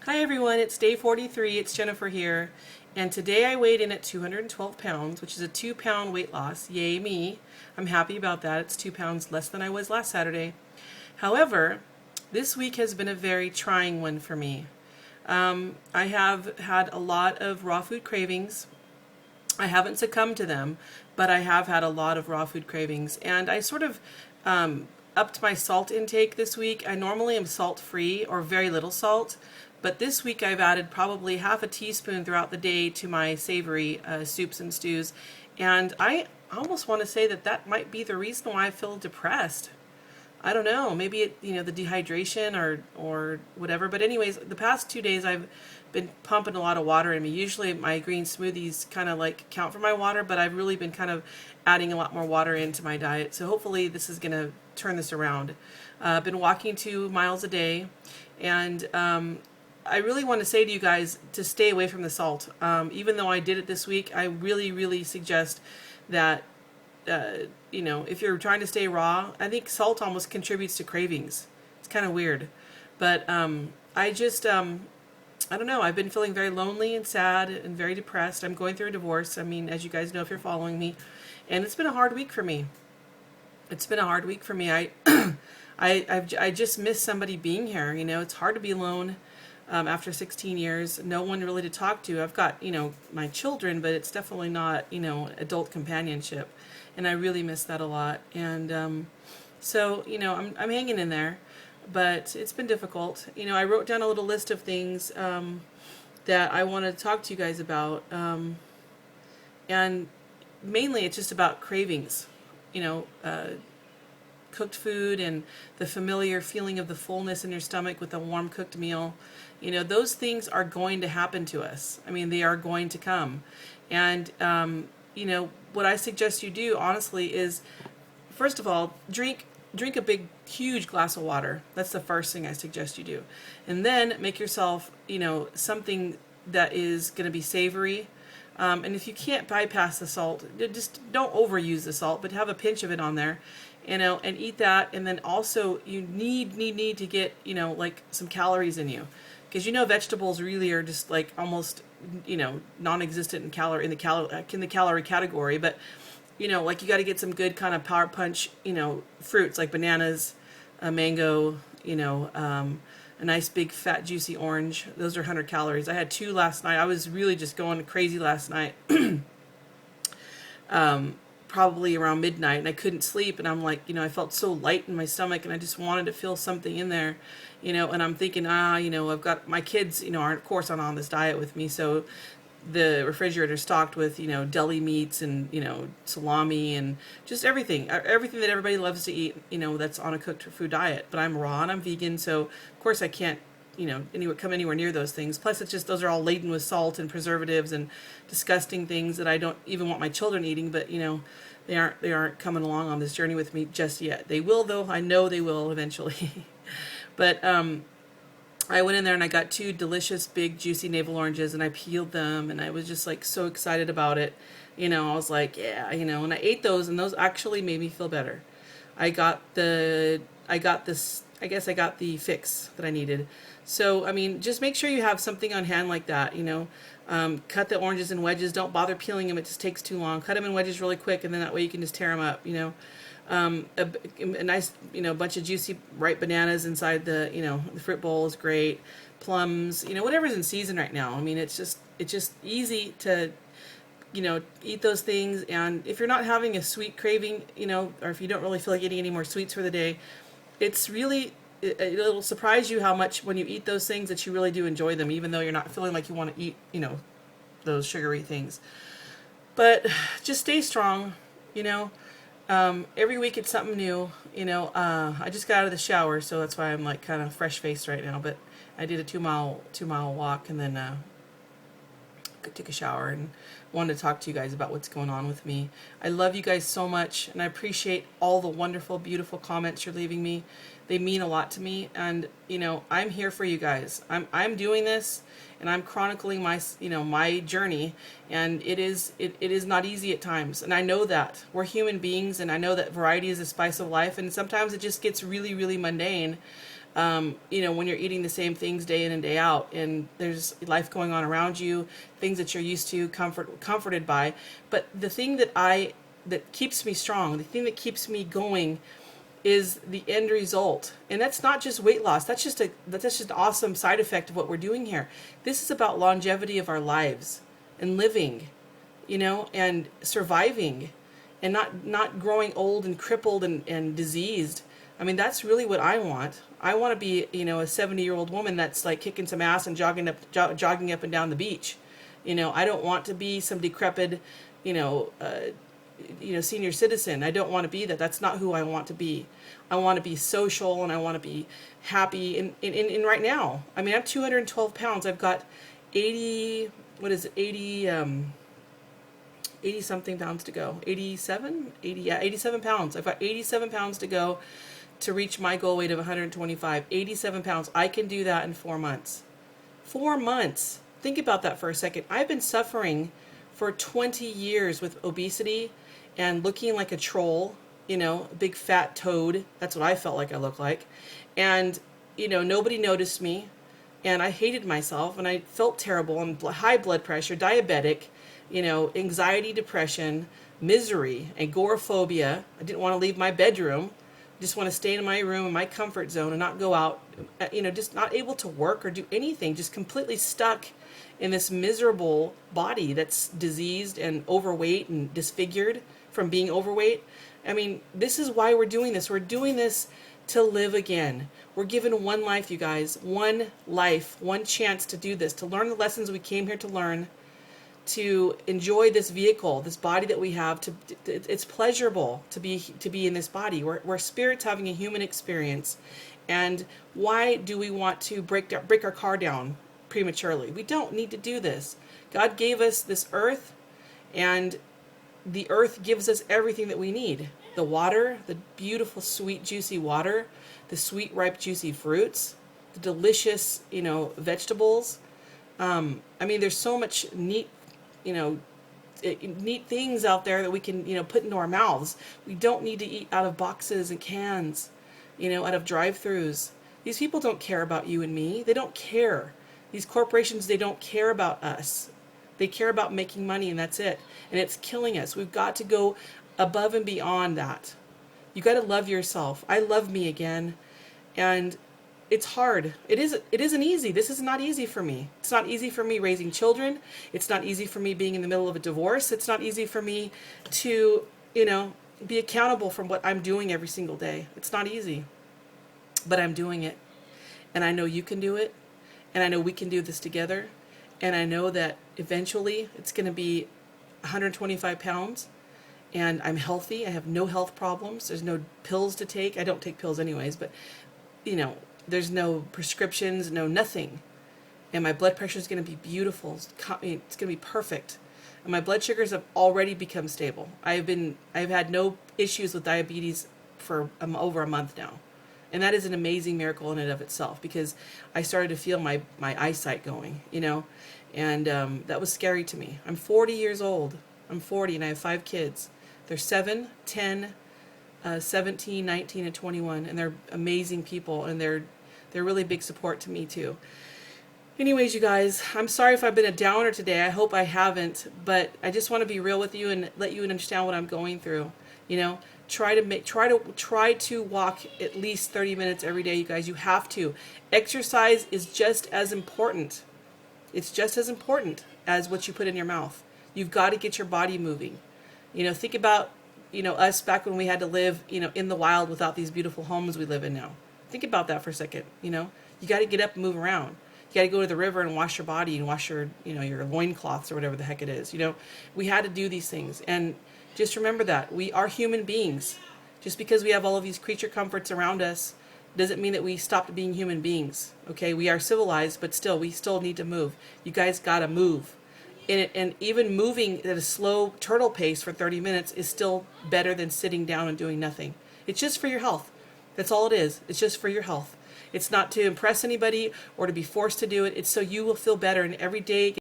Hi everyone, it's day 43. It's Jennifer here. And today I weighed in at 212 pounds, which is a 2-pound weight loss. Yay me. I'm happy about that. It's 2 pounds less than I was last Saturday. However, this week has been a very trying one for me. I have had a lot of raw food cravings. I haven't succumbed to them, but I have had a lot of raw food cravings. And I sort of upped my salt intake this week. I normally am salt free or very little salt, but this week I've added probably half a teaspoon throughout the day to my savory soups and stews. And I almost want to say that that might be the reason why I feel depressed. I don't know, maybe the dehydration or whatever. But anyways, the past 2 days I've been pumping a lot of water in me. Usually my green smoothies kind of like count for my water, but I've really been kind of adding a lot more water into my diet. So hopefully this is going to turn this around. I've been walking 2 miles a day, and I really want to say to you guys to stay away from the salt. Even though I did it this week, I really, really suggest that if you're trying to stay raw, I think salt almost contributes to cravings. It's kind of weird. But I don't know. I've been feeling very lonely and sad and very depressed. I'm going through a divorce. I mean, as you guys know if you're following me. And it's been a hard week for me. It's been a hard week for me. I just miss somebody being here. It's hard to be alone after 16 years. No one really to talk to. I've got, my children, but it's definitely not, adult companionship. And I really miss that a lot. And so, I'm hanging in there, but it's been difficult. I wrote down a little list of things that I want to talk to you guys about. And mainly it's just about cravings, cooked food and the familiar feeling of the fullness in your stomach with a warm cooked meal. Those things are going to happen to us. I mean, they are going to come. And, what I suggest you do, honestly, is, first of all, drink a big, huge glass of water. That's the first thing I suggest you do. And then make yourself, something that is going to be savory. And if you can't bypass the salt, just don't overuse the salt, but have a pinch of it on there, and eat that. And then also you need to get, like some calories in you, because vegetables really are just like almost, non-existent in the calorie category. But like you got to get some good kind of power punch, fruits like bananas, a mango, a nice big fat juicy orange. Those are 100 calories. I had 2 last night. I was really just going crazy last night. Probably around midnight, and I couldn't sleep, and I'm like, I felt so light in my stomach, and I just wanted to feel something in there, and I'm thinking, I've got my kids, aren't, of course, on this diet with me, so the refrigerator stocked with, deli meats and, salami and just everything that everybody loves to eat, that's on a cooked food diet. But I'm raw and I'm vegan, so of course I can't, come anywhere near those things. Plus, it's just, those are all laden with salt and preservatives and disgusting things that I don't even want my children eating. But they aren't coming along on this journey with me just yet. They will, though. I know they will eventually. But I went in there and I got 2 delicious big juicy navel oranges, and I peeled them, and I was just like so excited about it. I was like, yeah, and I ate those, and those actually made me feel better. I got the fix that I needed. So, I mean, just make sure you have something on hand like that, cut the oranges in wedges. Don't bother peeling them. It just takes too long. Cut them in wedges really quick, and then that way you can just tear them up, a nice, bunch of juicy ripe bananas inside the, the fruit bowl is great. Plums, whatever's in season right now. I mean, it's just easy to, eat those things. And if you're not having a sweet craving, or if you don't really feel like eating any more sweets for the day, it's really, it'll surprise you how much when you eat those things that you really do enjoy them, even though you're not feeling like you want to eat, those sugary things. But just stay strong, every week it's something new, I just got out of the shower, so that's why I'm like kind of fresh faced right now. But I did a 2-mile walk, and then took a shower, and wanted to talk to you guys about what's going on with me. I love you guys so much, and I appreciate all the wonderful, beautiful comments you're leaving me. They mean a lot to me, and I'm here for you guys. I'm doing this, and I'm chronicling my my journey, and it is not easy at times, and I know that we're human beings, and I know that variety is the spice of life, and sometimes it just gets really, really mundane. When you're eating the same things day in and day out, and there's life going on around you, things that you're used to, comforted by. But the thing that keeps me strong, the thing that keeps me going, is the end result. And that's not just weight loss. That's just an awesome side effect of what we're doing here. This is about longevity of our lives and living, and surviving, and not growing old and crippled and diseased. I mean, that's really what I want. I want to be, a 70-year-old woman that's like kicking some ass and jogging up and down the beach. I don't want to be some decrepit, senior citizen. I don't want to be that. That's not who I want to be. I want to be social, and I want to be happy. And right now, I mean, I'm 212 pounds. I've got 80 something pounds to go. 87 pounds. I've got 87 pounds to go to reach my goal weight of 125. 87 pounds. I can do that in 4 months. 4 months. Think about that for a second. I've been suffering for 20 years with obesity and looking like a troll, a big fat toad. That's what I felt like I looked like. And, nobody noticed me. And I hated myself, and I felt terrible, and high blood pressure, diabetic, anxiety, depression, misery, agoraphobia. I didn't want to leave my bedroom. Just want to stay in my room, in my comfort zone, and not go out, just not able to work or do anything, just completely stuck in this miserable body that's diseased and overweight and disfigured from being overweight. I mean, this is why we're doing this. We're doing this to live again. We're given one life, you guys, one life, one chance to do this, to learn the lessons we came here to learn, to enjoy this vehicle, this body that we have. It's pleasurable to be in this body. We're spirits having a human experience. And why do we want to break our car down prematurely? We don't need to do this. God gave us this earth, and the earth gives us everything that we need. The water, the beautiful, sweet, juicy water, the sweet, ripe, juicy fruits, the delicious, vegetables. I mean, there's so much neat things out there that we can, put into our mouths. We don't need to eat out of boxes and cans, out of drive-thrus. These people don't care about you and me. They don't care. These corporations, they don't care about us. They care about making money, and that's it. And it's killing us. We've got to go above and beyond that. You got to love yourself. I love me again. And it's hard. It isn't easy. This is not easy for me. It's not easy for me raising children. It's not easy for me being in the middle of a divorce. It's not easy for me to, be accountable for what I'm doing every single day. It's not easy. But I'm doing it. And I know you can do it. And I know we can do this together. And I know that eventually it's going to be 125 pounds. And I'm healthy. I have no health problems. There's no pills to take. I don't take pills anyways, but, there's no prescriptions, no nothing. And my blood pressure is going to be beautiful. It's going to be perfect. And my blood sugars have already become stable. I've had no issues with diabetes for over a month now. And that is an amazing miracle in and of itself, because I started to feel my eyesight going, and that was scary to me. I'm 40 years old. I'm 40 and I have 5 kids. They're 7, 10, 17, 19, and 21, and they're amazing people, and they're really big support to me too. Anyways, you guys, I'm sorry if I've been a downer today. I hope I haven't, but I just want to be real with you and let you understand what I'm going through. Try to walk at least 30 minutes every day, you guys. You have to. Exercise is just as important. It's just as important as what you put in your mouth. You've got to get your body moving. Think about, us back when we had to live, in the wild without these beautiful homes we live in now. Think about that for a second. You got to get up and move around. You got to go to the river and wash your body and wash your, your loincloths or whatever the heck it is. We had to do these things. And just remember that we are human beings. Just because we have all of these creature comforts around us doesn't mean that we stopped being human beings. Okay, we are civilized, but we still need to move. You guys got to move. And even moving at a slow turtle pace for 30 minutes is still better than sitting down and doing nothing. It's just for your health. That's all it is. It's just for your health. It's not to impress anybody or to be forced to do it. It's so you will feel better, and every day